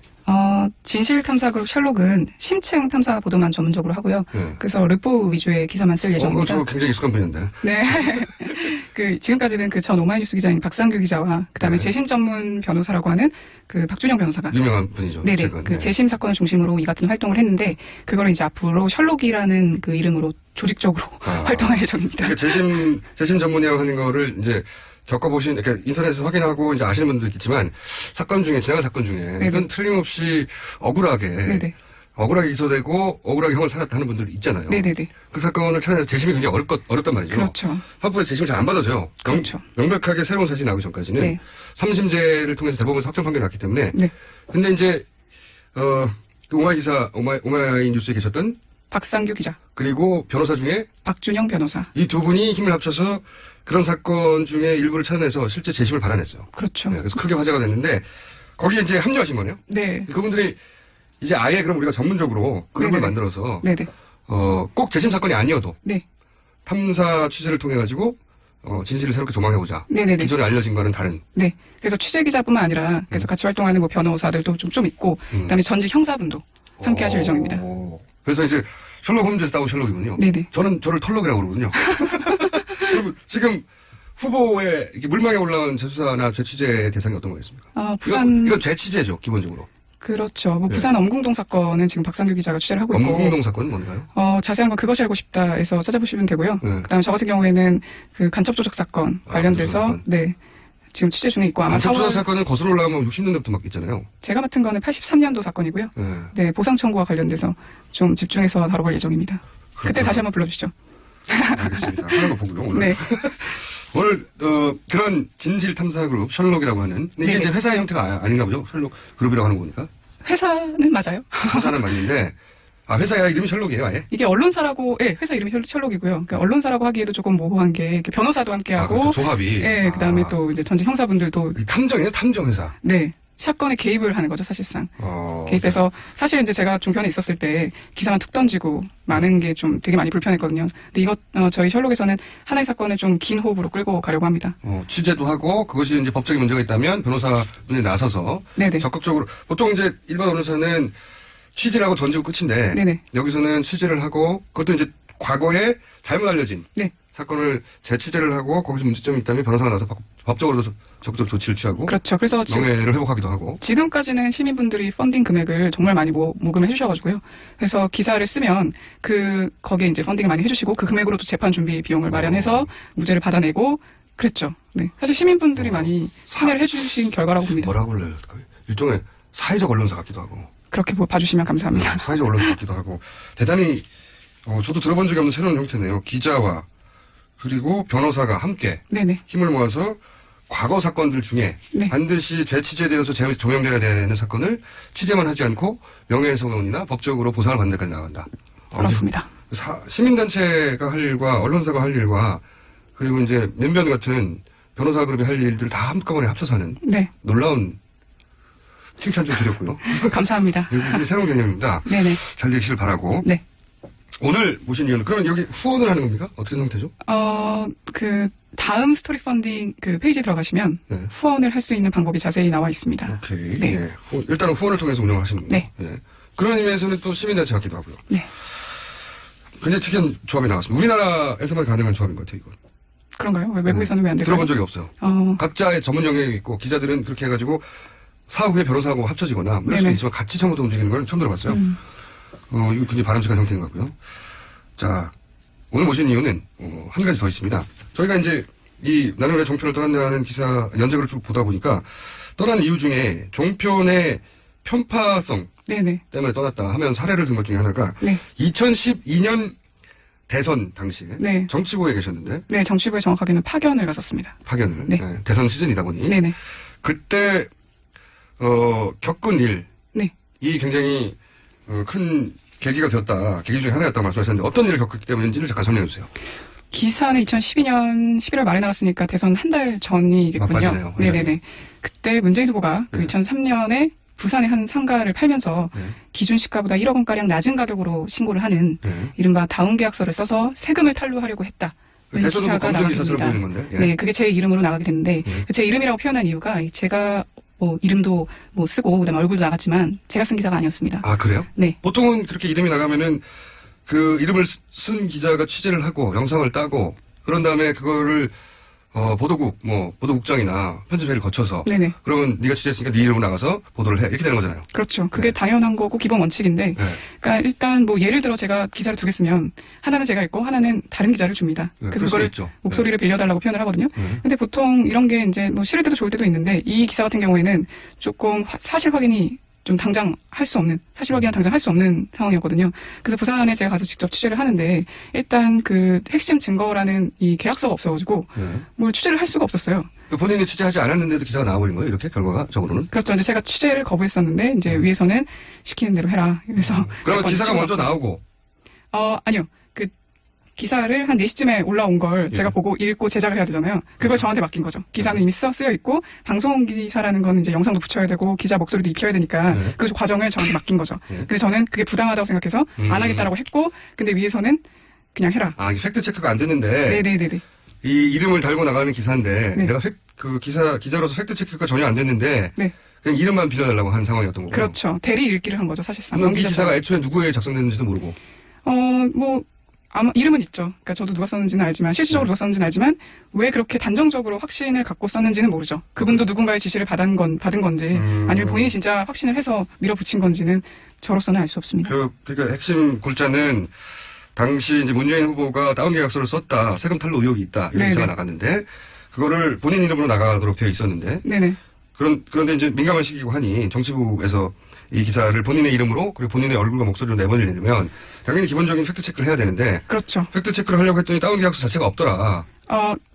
진실탐사그룹 셜록은 심층 탐사 보도만 전문적으로 하고요. 네. 그래서 르포 위주의 기사만 쓸 예정입니다. 저 굉장히 익숙한 분인데. 네. 지금까지는 전 오마이뉴스 기자인 박상규 기자와 그다음에 네. 재심 전문 변호사라고 하는 박준영 변호사가 유명한 분이죠. 네네. 최근. 그 재심 사건을 중심으로 이 같은 활동을 했는데 그거를 이제 앞으로 셜록이라는 그 이름으로 조직적으로 활동할 예정입니다. 재심 전문이라고 하는 거를 이제 겪어보신, 이렇게 인터넷에서 확인하고 이제 아시는 분들도 있겠지만, 지나간 사건 중에, 이건 틀림없이 억울하게 기소되고, 억울하게 형을 살았다는 분들이 있잖아요. 네네네. 그 사건을 찾아내서 재심이 굉장히 어렵단 말이죠. 그렇죠. 헌법에서 재심을 잘 안 받아줘요. 그렇죠. 명백하게 새로운 사실이 나오기 전까지는. 네. 3심제를 통해서 대법원에서 확정 판결이 났기 때문에. 네. 근데 이제, 오마이 뉴스에 계셨던 박상규 기자. 그리고 변호사 중에 박준영 변호사. 이 두 분이 힘을 합쳐서 그런 사건 중에 일부를 찾아내서 실제 재심을 받아냈어요. 그렇죠. 네, 그래서 크게 화제가 됐는데 거기에 이제 합류하신 거네요. 네. 그분들이 이제 아예 그럼 우리가 전문적으로 그룹을 네네. 만들어서 네네. 꼭 재심 사건이 아니어도 네. 탐사 취재를 통해 가지고 진실을 새롭게 조망해보자. 네네네. 기존에 알려진 거는 다른. 네. 그래서 취재 기자뿐만 아니라 그래서 같이 활동하는 뭐 변호사들도 좀 있고 그다음에 전직 형사분도 함께 하실 예정입니다. 그래서 이제 셜록 홈즈에서 따온 셜록이군요. 네네. 저는 저를 털록이라고 그러거든요. 그럼 지금 후보에 이렇게 물망에 올라온 재수사나 재취재 대상이 어떤 거였습니까? 부산 이건 재취재죠, 기본적으로. 그렇죠. 뭐 부산 엄궁동 사건은 지금 박상규 기자가 취재를 하고 있고. 엄궁동 사건은 뭔가요? 자세한 건 그것이 알고 싶다에서 찾아보시면 되고요. 네. 그다음에 저 같은 경우에는 그 간첩 조작 사건 관련돼서 사건. 네. 지금 취재 중에 있고 아마 간첩 4월 조작 사건은 거슬러 올라가면 60년대부터 막 있잖아요. 제가 맡은 거는 83년도 사건이고요. 네. 네, 보상 청구와 관련돼서 좀 집중해서 다뤄볼 예정입니다. 그때 그렇구나. 다시 한번 불러주시죠. 알겠습니다. 하는 거 보고요, 오늘. 네. 오늘, 그런 진실탐사그룹, 셜록이라고 하는. 근데 이게 네네. 이제 회사의 형태가 아닌가 보죠? 셜록 그룹이라고 하는 거니까. 회사는 맞아요. 회사는 맞는데, 회사야 이름이 셜록이에요, 아예? 이게 언론사라고, 회사 이름이 셜록이고요. 그러니까 언론사라고 하기에도 조금 모호한 게 이렇게 변호사도 함께하고, 그렇죠. 조합이. 네, 그다음에 또 이제 전직 형사분들도 탐정이네, 탐정회사. 네. 사건에 개입을 하는 거죠, 사실상. 개입해서, 사실 이제 제가 종편에 있었을 때 기사만 툭 던지고 많은 게 좀 되게 많이 불편했거든요. 근데 저희 셜록에서는 하나의 사건을 좀 긴 호흡으로 끌고 가려고 합니다. 취재도 하고, 그것이 이제 법적인 문제가 있다면 변호사분이 나서서. 네네. 적극적으로. 보통 이제 일반 언론사는 취재를 하고 던지고 끝인데. 네네. 여기서는 취재를 하고, 그것도 이제 과거에 잘못 알려진. 네. 사건을 재취재를 하고, 거기서 문제점이 있다면 변호사가 나서 법적으로도 적극적 조치를 취하고. 그렇죠. 그래서 명예를 회복하기도 하고. 지금까지는 시민분들이 펀딩 금액을 정말 많이 모금해 주셔가지고요. 그래서 기사를 쓰면 거기에 이제 펀딩을 많이 해주시고 그 금액으로도 재판 준비 비용을 마련해서 무죄를 받아내고 그랬죠. 네. 사실 시민분들이 많이 참여를 해주신 결과라고 봅니다. 뭐라고 불러야 될까요? 일종의 사회적 언론사 같기도 하고. 그렇게 봐주시면 감사합니다. 사회적 언론사 같기도 하고. 대단히, 저도 들어본 적이 없는 새로운 형태네요. 기자와 그리고 변호사가 함께 네네. 힘을 모아서 과거 사건들 중에 네. 반드시 재취재되어서 조명돼야 되는 사건을 취재만 하지 않고 명예훼손이나 법적으로 보상을 받는 데까지 나간다. 그렇습니다. 시민단체가 할 일과 언론사가 할 일과 그리고 이제 면변 같은 변호사 그룹이 할 일들 다 한꺼번에 합쳐서 하는 네. 놀라운 칭찬 좀 드렸고요. 감사합니다. 이게 새로운 개념입니다. 네네. 잘 되시길 바라고. 네. 오늘 모신 이유는 그러면 여기 후원을 하는 겁니까? 어떻게 형태죠? 다음 스토리 펀딩 페이지 들어가시면 네. 후원을 할 수 있는 방법이 자세히 나와 있습니다. 오케이. 네. 예. 일단은 후원을 통해서 운영을 하시는 거예요. 네. 예. 그런 의미에서는 또 시민단체 같기도 하고요. 네. 굉장히 특이한 조합이 나왔습니다. 우리나라에서만 가능한 조합인 것 같아요, 이건. 그런가요? 왜 외국에서는 왜 안 될까요? 들어본 적이 없어요. 각자의 전문 영역이 있고 기자들은 그렇게 해가지고 사후에 변호사하고 합쳐지거나 이럴 수는 네네. 있지만 같이 처음부터 움직이는 건 처음 들어봤어요. 이거 굉장히 바람직한 형태인 것 같고요. 자, 오늘 모신 이유는 한 가지 더 있습니다. 저희가 이제 이 나는 왜 종편을 떠났냐는 기사 연재글을 쭉 보다 보니까 떠난 이유 중에 종편의 편파성 네네. 때문에 떠났다 하면 사례를 든 것 중에 하나가 네. 2012년 대선 당시에 네. 정치부에 계셨는데 네, 정치부에 정확하게는 파견을 갔었습니다. 파견을 네. 대선 시즌이다 보니 네네. 그때 겪은 일이 네. 굉장히 큰 계기가 되었다. 계기 중에 하나였다고 말씀하셨는데 어떤 일을 겪었기 때문인지를 잠깐 설명해 주세요. 기사는 2012년 11월 말에 나갔으니까 대선 한 달 전이겠군요. 막바지네요. 네네네. 그때 문재인 후보가 그 2003년에 부산의 한 상가를 팔면서 네. 기준 시가보다 1억 원가량 낮은 가격으로 신고를 하는 네. 이른바 다운 계약서를 써서 세금을 탈루하려고 했다. 대선 후보 검증 나가게 기사처럼 됩니다. 보이는 건데. 예. 네, 그게 제 이름으로 나가게 됐는데 제 이름이라고 표현한 이유가 제가 이름도 쓰고 그다음에 얼굴도 나갔지만 제가 쓴 기사가 아니었습니다. 아, 그래요? 네. 보통은 그렇게 이름이 나가면은 그 이름을 쓴 기자가 취재를 하고 영상을 따고 그런 다음에 그거를 보도국장이나 편집회를 거쳐서 네네. 그러면 네가 취재했으니까 네 이름으로 나가서 보도를 해 이렇게 되는 거잖아요. 그렇죠. 그게 당연한 거고 기본 원칙인데, 네. 그러니까 일단 예를 들어 제가 기사를 두 개 쓰면 하나는 제가 있고 하나는 다른 기자를 줍니다. 네, 그래서 그럴 그걸 수 있죠. 목소리를 빌려달라고 표현을 하거든요. 네. 근데 보통 이런 게 이제 싫을 때도 좋을 때도 있는데 이 기사 같은 경우에는 조금 사실 확인이 좀 당장 할 수 없는, 사실 확인은 당장 할 수 없는 상황이었거든요. 그래서 부산에 제가 가서 직접 취재를 하는데 일단 그 핵심 증거라는 이 계약서가 없어가지고 네. 뭘 취재를 할 수가 없었어요. 본인이 취재하지 않았는데도 기사가 나와버린 거예요? 이렇게 결과가 적으로는? 그렇죠. 이제 제가 취재를 거부했었는데 이제 위에서는 시키는 대로 해라. 그래서 그러면 몇 기사가 번 먼저 찍어갖고. 나오고 아니요. 그 기사를 한 4시쯤에 올라온 걸 예. 제가 보고 읽고 제작을 해야 되잖아요. 그걸 저한테 맡긴 거죠. 기사는 이미 쓰여 있고 방송 기사라는 건 이제 영상도 붙여야 되고 기자 목소리도 입혀야 되니까 네. 그 과정을 저한테 맡긴 거죠. 예. 근데 저는 그게 부당하다고 생각해서 안 하겠다라고 했고 근데 위에서는 그냥 해라. 아, 이게 팩트 체크가 안 됐는데 네네네네. 이 이름을 달고 나가는 기사인데 네. 내가 기자로서 팩트 체크가 전혀 안 됐는데 네. 그냥 이름만 빌려달라고 한 상황이었던 거고. 그렇죠. 대리 읽기를 한 거죠, 사실상. 그럼 이 기자처럼. 기사가 애초에 누구에 작성됐는지도 모르고. 아마 이름은 있죠. 그러니까 저도 누가 썼는지는 알지만 실질적으로 누가 썼는지는 알지만 왜 그렇게 단정적으로 확신을 갖고 썼는지는 모르죠. 그분도 누군가의 지시를 받은 건지 아니면 본인이 진짜 확신을 해서 밀어붙인 건지는 저로서는 알 수 없습니다. 그러니까 핵심 골자는 당시 이제 문재인 후보가 다운 계약서를 썼다, 세금 탈루 의혹이 있다 이런 네네. 기사가 나갔는데 그거를 본인 이름으로 나가도록 되어 있었는데 네네. 그런데 이제 민감한 시기고 하니 정치부에서 이 기사를 본인의 이름으로 그리고 본인의 얼굴과 목소리로 내보내려면 당연히 기본적인 팩트 체크를 해야 되는데 그렇죠. 팩트 체크를 하려고 했더니 다운 계약서 자체가 없더라.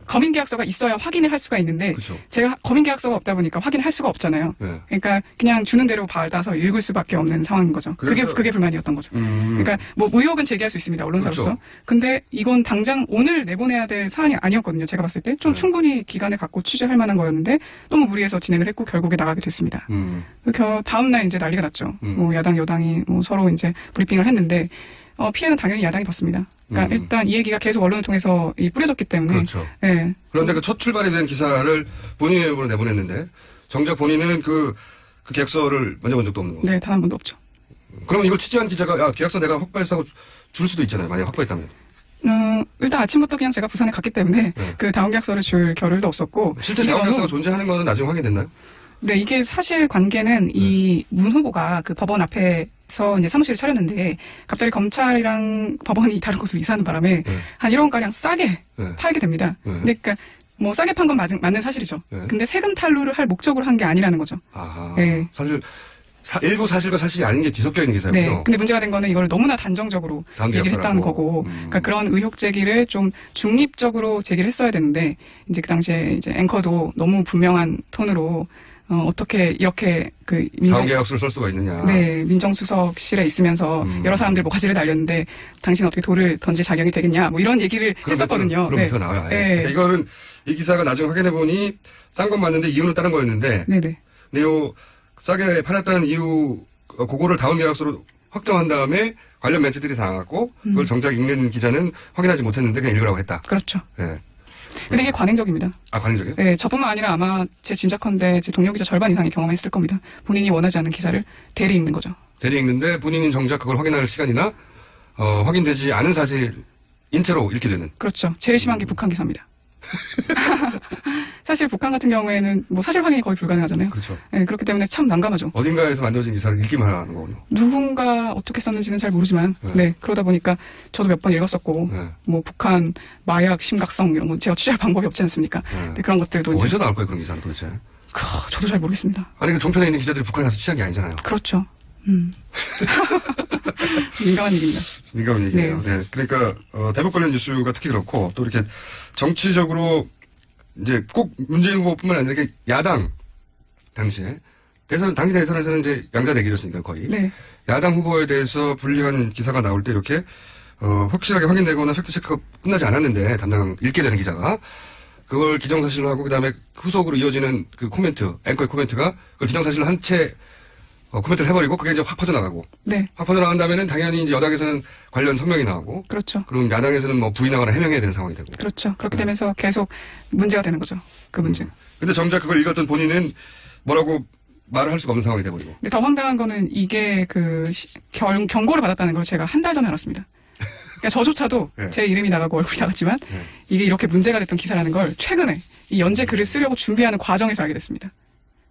검인 계약서가 있어야 확인을 할 수가 있는데 그렇죠. 제가 검인 계약서가 없다 보니까 확인할 수가 없잖아요. 네. 그러니까 그냥 주는 대로 받아서 읽을 수밖에 없는 상황인 거죠. 그래서- 그게 불만이었던 거죠. 그러니까 의혹은 제기할 수 있습니다. 언론사로서. 그렇죠. 근데 이건 당장 오늘 내보내야 될 사안이 아니었거든요. 제가 봤을 때 좀 네. 충분히 기간을 갖고 취재할 만한 거였는데 너무 무리해서 진행을 했고 결국에 나가게 됐습니다. 다음 날 이제 난리가 났죠. 야당 여당이 서로 이제 브리핑을 했는데 피해는 당연히 야당이 봤습니다. 그러니까 일단 이 얘기가 계속 언론을 통해서 뿌려졌기 때문에. 그렇죠. 네. 그런데 그 첫 출발이 된 기사를 본인의 이름으로 내보냈는데 정작 본인은 그 계약서를 만져본 적도 없는 거죠. 네, 단 한 번도 없죠. 그러면 이걸 취재한 기자가 계약서 내가 확보했다고 줄 수도 있잖아요. 만약에 확보했다면. 일단 아침부터 그냥 제가 부산에 갔기 때문에 네. 그 다운 계약서를 줄 겨를도 없었고. 실제 이게 다운 너무- 계약서가 존재하는 거는 나중에 확인됐나요? 네, 이게 사실 관계는 이 문 후보가 그 법원 앞에서 이제 사무실을 차렸는데 갑자기 검찰이랑 법원이 다른 곳으로 이사하는 바람에 네. 한 1억 원가량 싸게 네. 팔게 됩니다. 네. 근데 그러니까 싸게 판 건 맞는 사실이죠. 네. 근데 세금 탈루를 할 목적으로 한 게 아니라는 거죠. 아, 네. 사실 일부 사실과 사실이 아닌 게 뒤섞여 있는 기사였군요. 네. 근데 문제가 된 거는 이걸 너무나 단정적으로 다운 얘기를 했다는 계약서라고. 거고, 그러니까 그런 의혹 제기를 좀 중립적으로 제기를 했어야 되는데, 이제 그 당시에 이제 앵커도 너무 분명한 톤으로, 어떻게 이렇게 다운 계약서를 쓸 수가 있느냐. 네, 민정수석실에 있으면서 여러 사람들 모가지를 날렸는데, 당신 어떻게 돌을 던질 자격이 되겠냐, 이런 얘기를 했었거든요. 그런 멘트가 나와요. 아예. 네. 그러니까 이거는 이 기사가 나중에 확인해보니 싼 건 맞는데 이유는 다른 거였는데, 네네. 근데 요 싸게 팔았다는 이유 그거를 다운 계약서로 확정한 다음에 관련 멘트들이 다 나갔고 그걸 정작 읽는 기자는 확인하지 못했는데 그냥 읽으라고 했다. 그렇죠. 네. 근데 이게 관행적입니다. 아, 관행적이요? 네, 저뿐만 아니라 아마 제 짐작컨대 제 동료 기자 절반 이상이 경험했을 겁니다. 본인이 원하지 않는 기사를 대리 읽는 거죠. 대리 읽는데 본인은 정작 그걸 확인할 시간이나 확인되지 않은 사실인 채로 읽게 되는. 그렇죠. 제일 심한 게 북한 기사입니다. 사실 북한 같은 경우에는 뭐 사실 확인이 거의 불가능하잖아요. 그렇죠. 네, 그렇기 때문에 참 난감하죠. 어딘가에서 만들어진 기사를 읽기만 하는 거군요. 누군가 어떻게 썼는지는 잘 모르지만, 네, 그러다 보니까 저도 몇 번 읽었었고, 뭐 북한 마약 심각성 이런 건 제가 취재할 방법이 없지 않습니까? 네, 그런 것들도 어디서 나올 거예요, 그런 기사는 도대체? 저도 잘 모르겠습니다. 아니, 그 종편에 있는 기자들이 북한에 가서 취한 게 아니잖아요. 그렇죠. 좀 민감한 얘기입니다. 민감한 얘기예요. 네. 그러니까 대북 관련 뉴스가 특히 그렇고 또 이렇게 정치적으로 이제 꼭 문재인 후보뿐만 아니라 이렇게 야당 당시에 당시 대선에서는 이제 양자 대결이었으니까 거의 야당 후보에 대해서 불리한 기사가 나올 때 이렇게 확실하게 확인되거나 팩트 체크가 끝나지 않았는데 담당 읽게 되는 기자가 그걸 기정사실로 하고 그다음에 후속으로 이어지는 그 코멘트 앵커의 코멘트가 그걸 기정사실로 한 채 코멘트를 해버리고 그게 이제 확 퍼져나가고. 네. 확 퍼져나간 다음에는 당연히 이제 여당에서는 관련 성명이 나오고. 그렇죠. 그럼 야당에서는 뭐 부인하거나 해명해야 되는 상황이 되고. 그렇죠. 그렇게 되면서 계속 문제가 되는 거죠. 그 문제. 근데 정작 그걸 읽었던 본인은 뭐라고 말을 할 수가 없는 상황이 돼버리고. 근데 더 황당한 거는 이게 경고를 받았다는 걸 제가 한 달 전에 알았습니다. 그러니까 저조차도 제 이름이 나가고 얼굴이 나갔지만 이게 이렇게 문제가 됐던 기사라는 걸 최근에 이 연재 글을 쓰려고 준비하는 과정에서 알게 됐습니다.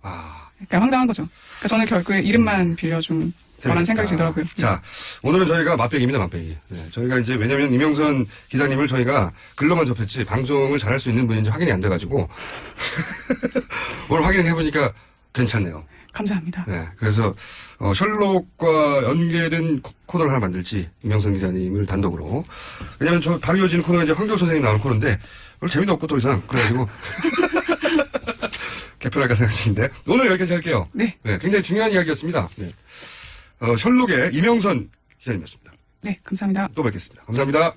그러니까 황당한 거죠. 그러니까 저는 결국에 이름만 빌려준 거란 생각이 들더라고요. 자, 오늘은 저희가 맛배기입니다, 맛배기. 네, 저희가 이제 왜냐면 이명선 기자님을 저희가 글로만 접했지 방송을 잘할 수 있는 분인지 확인이 안 돼가지고 오늘 확인을 해보니까 괜찮네요. 감사합니다. 네, 그래서 셜록과 연계된 코너를 하나 만들지 이명선 기자님을 단독으로. 왜냐면 저 바로 이어지는 코너가 이제 황교안 선생님 나오는 코너인데 별로 재미도 없고 또 이상 그래가지고 개편할까 생각 중인데 오늘 여기까지 할게요. 네. 굉장히 중요한 이야기였습니다. 네. 셜록의 이명선 기자님이었습니다. 네, 감사합니다. 또 뵙겠습니다. 감사합니다.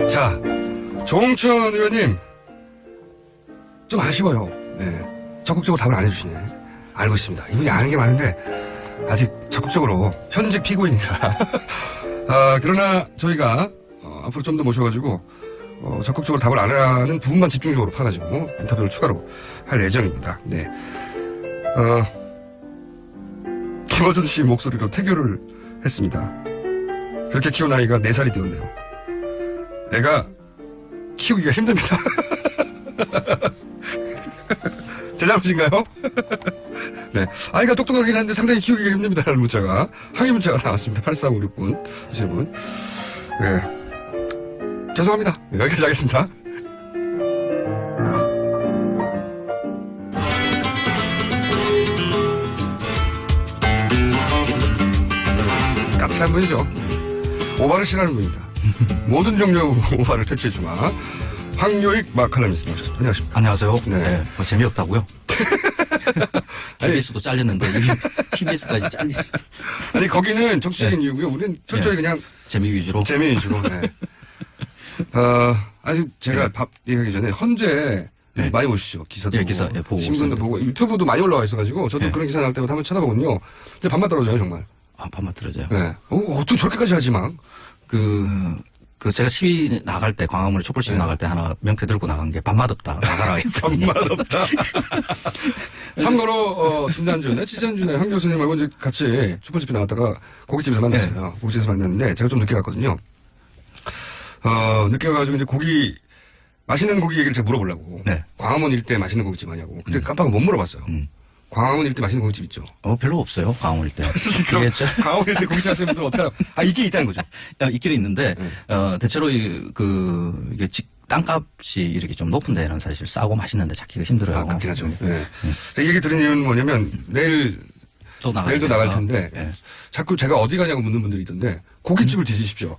자, 조홍천 의원님 좀 아쉬워요. 네. 적극적으로 답을 안 해주시네. 알고 있습니다. 이분이 아는 게 많은데 아직 적극적으로 현직 피고인이라 그러나 저희가 앞으로 좀 더 모셔가지고 적극적으로 답을 안 하는 부분만 집중적으로 파가지고 인터뷰를 추가로 할 예정입니다. 네. 김어준 씨 목소리로 태교를 했습니다. 그렇게 키운 아이가 4살이 되었네요. 애가 키우기가 힘듭니다. 제 잘못인가요? 네. 아이가 똑똑하긴 한데 상당히 키우기가 힘듭니다라는 문자가, 항의 문자가 나왔습니다. 8356분, 하시는 분. 네. 죄송합니다. 네, 여기까지 하겠습니다. 까칠한 분이죠. 오바를 싫어하는 분입니다. 모든 종류 오바를 퇴치해주마. 황요익 마칼럼니스트 모셨습니다. 안녕하십니까. 안녕하세요. 네. 뭐 재미없다고요? TBS도 잘렸는데 TBS까지 잘리시. 아니 거기는 정치적인 이유고요. 우리는 철저히 그냥 재미 위주로. 재미 위주로. 네. 아니 제가 밥 얘기하기 전에 헌재 많이 보시죠. 기사도 기사 보고 신문도 있습니다. 보고 유튜브도 많이 올라와 있어가지고 저도 그런 기사 나올 때마다 한번 쳐다보거든요. 이제 밥맛 떨어져요 정말. 밥맛 떨어져요. 네. 어떻게 저렇게까지 하지 막. 제가 시위 나갈 때, 광화문에 촛불 시위 나갈 때 하나 명패 들고 나간 게 밥맛 없다. 나가라. 밥맛 없다. 참고로, 지난주에 황 교수님하고 이제 같이 촛불 집회 나갔다가 고깃집에서 만났어요. 고깃집에서 만났는데 제가 좀 늦게 갔거든요. 늦게 가가지고 이제 맛있는 고기 얘기를 제가 물어보려고. 광화문 일대 맛있는 고깃집 아냐고. 근데 깜빡 못 물어봤어요. 광화문 일대 맛있는 고깃집 있죠? 별로 없어요. 광화문 일대. 그럼 광화문 일대 고깃집 하시는 분들 어떻게 알아요? 있긴 있다는 거죠? 있긴 있는데, 대체로 이게 땅값이 이렇게 좀 높은 데는 사실 싸고 맛있는데 찾기가 힘들어요. 그렇긴 하죠. 네. 이 얘기 들은 이유는 뭐냐면, 내일도 나갈 텐데, 자꾸 제가 어디 가냐고 묻는 분들이 있던데, 고깃집을 뒤지십시오.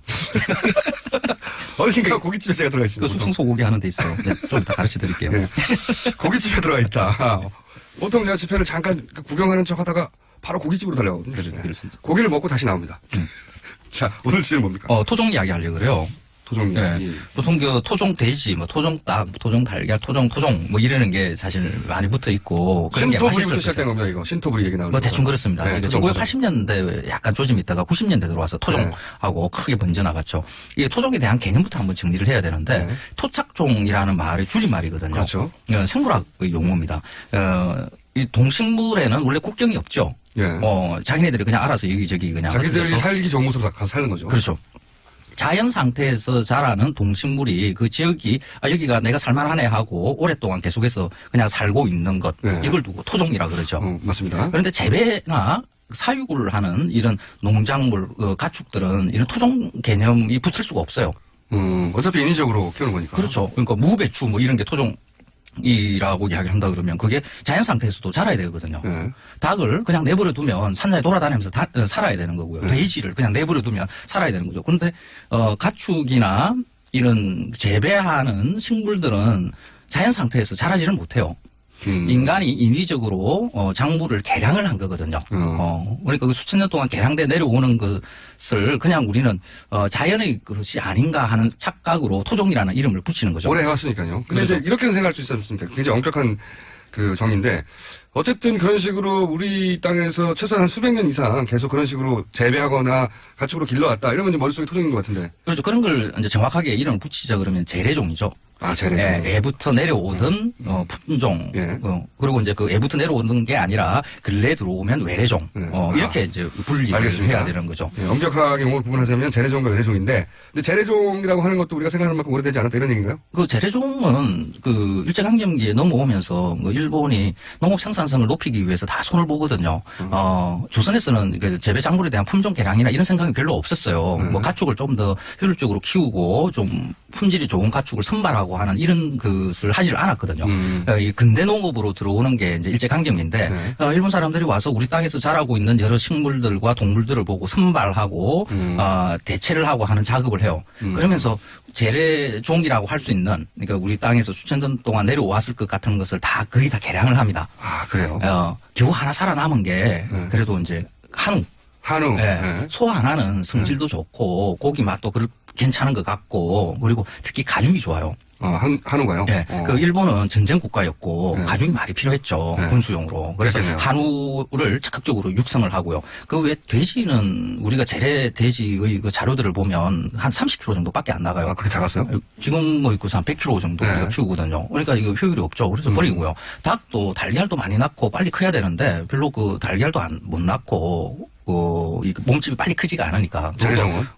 어딘가 고깃집에 제가 들어가 있습니다. 숙성 소고기 하는 데 있어요. 좀 이따 가르쳐 드릴게요. 고깃집에 들어가 있다. 보통 제가 집회를 잠깐 구경하는 척 하다가 바로 고깃집으로 달려가거든요. 그렇습니다. 고기를 먹고 다시 나옵니다. 자, 오늘 주제는 뭡니까? 토종 이야기 하려고 그래요. 토종 예. 보통 그 토종 돼지, 뭐 토종 닭, 토종 달걀, 토종 뭐 이러는 게 사실 많이 붙어 있고 그런 게 신토부리부터 맛있을 시작된 겁니다, 이거. 신토부리 얘기 나오는 뭐 대충 거. 그렇습니다. 네, 이게 토종, 1980년대 약간 조짐이 있다가 90년대 들어와서 토종하고 크게 번져나갔죠. 이 토종에 대한 개념부터 한번 정리를 해야 되는데 네. 토착종이라는 말이 줄임말이거든요. 그렇죠. 생물학의 용어입니다. 이 동식물에는 원래 국경이 없죠. 예. 자기네들이 그냥 알아서 여기저기 그냥 자기들이 흩어져서. 살기 좋은 곳으로 가서 사는 거죠. 그렇죠. 자연 상태에서 자라는 동식물이 그 지역이 여기가 내가 살만하네 하고 오랫동안 계속해서 그냥 살고 있는 것 네. 이걸 두고 토종이라 그러죠. 맞습니다. 그런데 재배나 사육을 하는 이런 농작물 가축들은 이런 토종 개념이 붙을 수가 없어요. 어차피 인위적으로 키우는 거니까. 그렇죠. 그러니까 무배추 뭐 이런 게 토종이라고 이야기를 한다 그러면 그게 자연 상태에서도 자라야 되거든요. 네. 닭을 그냥 내버려 두면 산장에 돌아다니면서 살아야 되는 거고요. 네. 돼지를 그냥 내버려 두면 살아야 되는 거죠. 그런데 가축이나 이런 재배하는 식물들은 자연 상태에서 자라지를 못해요. 인간이 인위적으로 작물을 개량을 한 거거든요. 그러니까 그 수천 년 동안 개량돼 내려오는 것을 그냥 우리는 자연의 것이 아닌가 하는 착각으로 토종이라는 이름을 붙이는 거죠. 오래 해왔으니까요. 근데 그렇죠. 이제 이렇게는 생각할 수 있지 않습니까? 굉장히 엄격한 그 정의인데 어쨌든 그런 식으로 우리 땅에서 최소한 한 수백 년 이상 계속 그런 식으로 재배하거나 가축으로 길러왔다 이러면 이제 머릿속에 토종인 것 같은데. 그렇죠. 그런 걸 이제 정확하게 이름을 붙이자 그러면 재래종이죠. 재래종. 애부터 내려오던 품종. 그리고 이제 그 애부터 내려오는 게 아니라 근래 들어오면 외래종. 이렇게 이제 분리를 알겠습니다. 해야 되는 거죠. 예, 엄격하게 용어를 구분하자면 재래종과 외래종인데, 근데 재래종이라고 하는 것도 우리가 생각하는 만큼 오래되지 않았다 이런 얘기인가요? 그 재래종은 그 일제강점기에 넘어오면서 그 일본이 농업 생산성을 높이기 위해서 다 손을 보거든요. 조선에서는 그 재배 작물에 대한 품종 개량이나 이런 생각이 별로 없었어요. 뭐 가축을 좀 더 효율적으로 키우고 좀 품질이 좋은 가축을 선발하고 하는 이런 것을 하지를 않았거든요. 이 근대 농업으로 들어오는 게 이제 일제강점기인데 일본 사람들이 와서 우리 땅에서 자라고 있는 여러 식물들과 동물들을 보고 선발하고 대체를 하고 하는 작업을 해요. 그러면서 재래종이라고 할 수 있는 그러니까 우리 땅에서 수천 년 동안 내려왔을 것 같은 것을 다 거의 다 개량을 합니다. 그래요? 겨우 하나 살아남은 게 그래도 이제 한우. 소 하나는 성질도 좋고 고기 맛도 괜찮은 것 같고 그리고 특히 가죽이 좋아요. 한우가요? 네. 그 일본은 전쟁 국가였고 가죽이 많이 필요했죠. 군수용으로. 그래서 그렇겠네요. 한우를 적극적으로 육성을 하고요. 그 외 돼지는 우리가 재래 돼지의 그 자료들을 보면 한 30kg 정도밖에 안 나가요. 그렇게 작았어요? 지금 뭐 있고서 한 100kg 정도 우리가 키우거든요. 그러니까 이거 효율이 없죠. 그래서 버리고요. 닭도 달걀도 많이 낳고 빨리 커야 되는데 별로 그 달걀도 못 낳고 이 몸집이 빨리 크지가 않으니까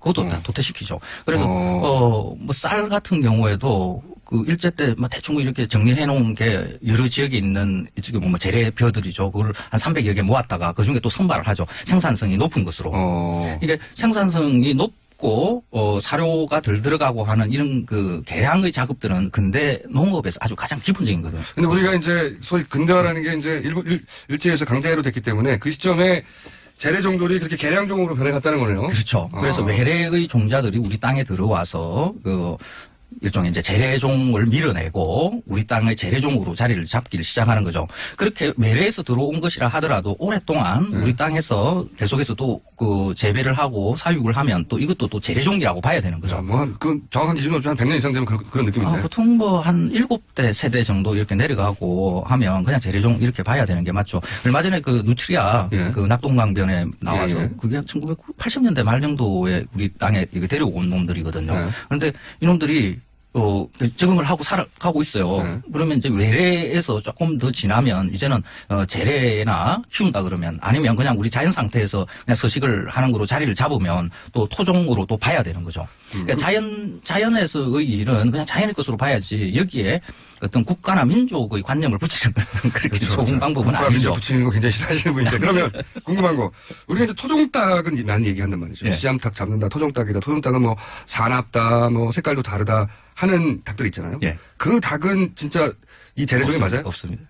그것도 다 도태시키죠. 그래서 뭐 쌀 같은 경우에도 그 일제 때 뭐 대충 이렇게 정리해 놓은 게 여러 지역에 있는 지금 뭐 재래벼들이죠. 그걸 한 300여 개 모았다가 그 중에 또 선발을 하죠. 생산성이 높은 것으로. 이게 생산성이 높고 사료가 덜 들어가고 하는 이런 그 개량의 작업들은 근대 농업에서 아주 가장 기본적인 거거든요. 근데 우리가 이제 소위 근대화라는 게 이제 일제에서 강제로 됐기 때문에 그 시점에 재래종들이 그렇게 개량종으로 변해갔다는 거네요. 그렇죠. 그래서 외래의 종자들이 우리 땅에 들어와서 그 일종의 이제 재래종을 밀어내고 우리 땅의 재래종으로 자리를 잡기를 시작하는 거죠. 그렇게 외래에서 들어온 것이라 하더라도 오랫동안 우리 땅에서 계속해서 또 그 재배를 하고 사육을 하면 또 이것도 또 재래종이라고 봐야 되는 거죠. 그 정확한 기준으로 한 100년 이상 되면 그런 느낌인데. 보통 뭐 한 7대 세대 정도 이렇게 내려가고 하면 그냥 재래종 이렇게 봐야 되는 게 맞죠. 얼마 전에 그 누트리아 그 낙동강변에 나와서 그게 1980년대 말 정도에 우리 땅에 데려온 놈들이거든요. 그런데 이놈들이 적응을 하고 살아가고 있어요. 그러면 이제 외래에서 조금 더 지나면 이제는 재래나 키운다 그러면 아니면 그냥 우리 자연 상태에서 그냥 서식을 하는 거로 자리를 잡으면 또 토종으로 또 봐야 되는 거죠. 그러니까 자연에서의 일은 그냥 자연의 것으로 봐야지 여기에 어떤 국가나 민족의 관념을 붙이는 것은 그렇게 좋은 방법은 국가 아니죠. 민족 붙이는 거 굉장히 싫어하시는 분인데 그러면 궁금한 거 우리가 이제 토종닭은 많이 얘기한단 말이죠. 씨암탉 잡는다, 토종닭이다, 토종닭은 뭐 사납다, 뭐 색깔도 다르다 하는 닭들 있잖아요. 그 닭은 진짜 이 재래종이 맞아요? 없습니다.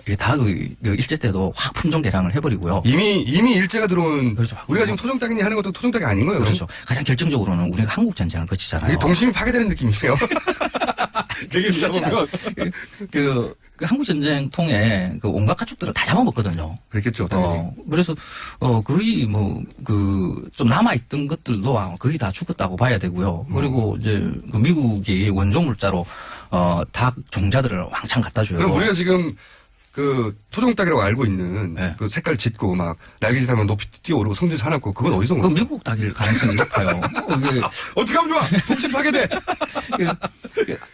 이 닭의 일제 때도 확 품종 개량을 해버리고요. 이미 일제가 들어온 그렇죠. 우리가 지금 토종닭이니 하는 것도 토종닭이 아닌 거예요. 그렇죠. 가장 결정적으로는 우리가 한국 전쟁을 거치잖아요. 이게 동심이 파괴되는 느낌이에요. 되게 보면 그 한국 전쟁 통해 그 온갖 가축들을 다 잡아먹거든요. 그랬겠죠, 당연히. 그래서 거의 뭐 그 좀 남아 있던 것들도 거의 다 죽었다고 봐야 되고요. 그리고 이제 그 미국이 원조 물자로 닭 종자들을 왕창 갖다 줘요. 그럼 우리가 지금 그 토종닭이라고 알고 있는 네. 그 색깔 짙고 막 날개짓하면 높이 뛰어오르고 성질 사납고 그건 어디서 온 그 거죠? 미국 닭일 가능성이 높아요. 어떻게 하면 좋아? 독심 파괴돼.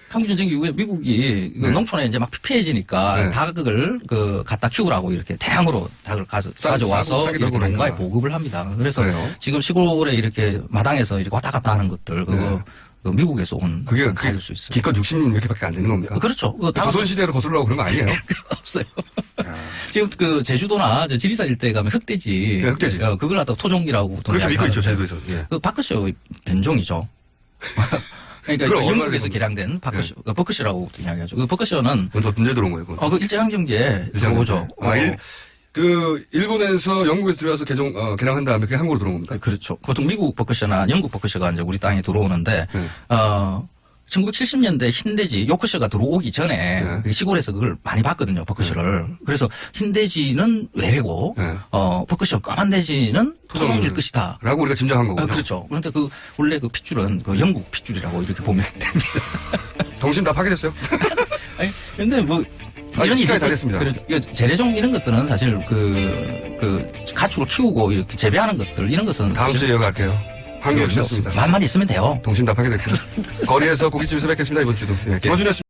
한국 전쟁 이후에 미국이 그 네. 농촌에 이제 막 피폐해지니까 네. 닭을 그 갖다 키우라고 이렇게 대량으로 닭을 가져와서 싸게 이렇게 들고 농가에 그러니까. 보급을 합니다. 그래서 그래요? 지금 시골에 이렇게 마당에서 이렇게 왔다 갔다 하는 것들 그거 네. 그 미국에서 온 그게 닭일 수 있어요. 기껏 60 이렇게밖에 안 되는 겁니까? 그렇죠. 그 조선시대로 거슬러고 그런 거 아니에요? 없어요. 지금 그 제주도나 저 지리산 일대 가면 흑돼지, 네, 흑돼지. 그걸 갖다 토종이라고 보통 그렇게 믿고 있죠, 이야기하는데 제주도에서. 예. 그 바크셔 변종이죠. 그러니까 그럼 그 얼마나 영국에서 된 개량된 바크셔, 버크셔라고 이야기하죠. 그 버크셔는 언제 들어온 거예요? 그건? 그 일제강점기에 들어오죠. 그 일본에서 영국에서 들어와서 개량한 다음에 그게 한국으로 들어온 겁니까? 그렇죠. 보통 미국 버크셔나 영국 버크셔가 이제 우리 땅에 들어오는데, 네. 1970년대 흰돼지 요크셔가 들어오기 전에 네. 그 시골에서 그걸 많이 봤거든요, 버크셔를. 그래서 흰돼지는 외래고, 네. 버크셔 까만 돼지는 토종일 것이다. 라고 우리가 짐작한 거군요. 그렇죠. 그런데 그 원래 그 핏줄은 그 영국 핏줄이라고 이렇게 보면 됩니다. 동심 다 파괴됐어요? 아니, 근데 뭐 시간이 일이 다 됐습니다. 재래종 이런 것들은 사실 그 가축을 키우고 이렇게 재배하는 것들 이런 것은 다음 주에 이어갈게요. 한국에 오셨습니다. 만만 있으면 돼요. 동심 다 파괴됐고요. 거리에서 고깃집에서 뵙겠습니다, 이번 주도. 예, 김어준이었습니다.